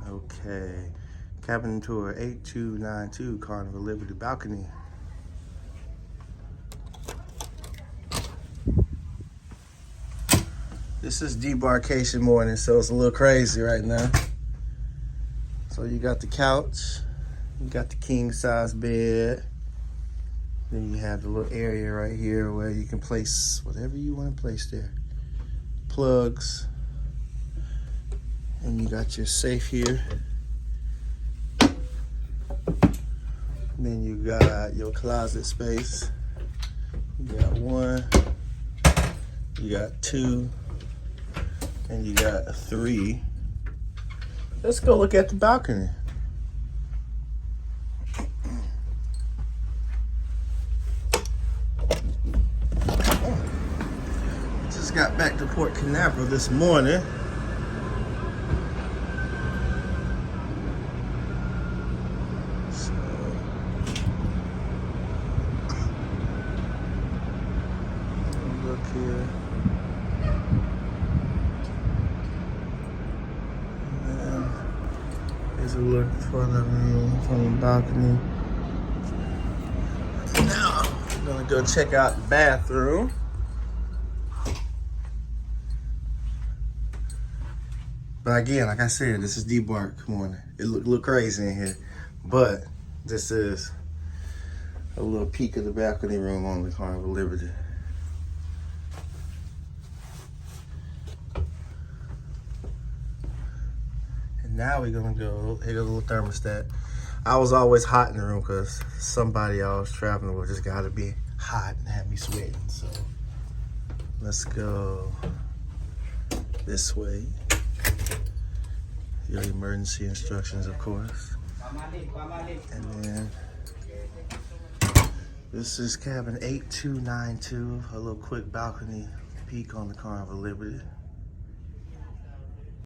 Okay. Cabin tour 8292 Carnival Liberty balcony. This is debarkation morning, so it's a little crazy right now. So you got the couch, you got the king size bed, then you have the little area right here where you can place whatever you want to place there. Plugs, and you got your safe here. Then you got your closet space. You got one, you got two, and you got three. Let's go look at the balcony. Just got back to Port Canaveral this morning. So, look here. Here's a look from the room, from the balcony. Now, I'm gonna go check out the bathroom. But again, like I said, this is debark morning. It look crazy in here, but this is a little peek of the balcony room on the Carnival Liberty. Now we're gonna go, here goes a little thermostat. I was always hot in the room because somebody I was traveling with just gotta be hot and have me sweating. So let's go this way. Your emergency instructions, of course. And then this is cabin 8292, a little quick balcony peek on the Carnival Liberty.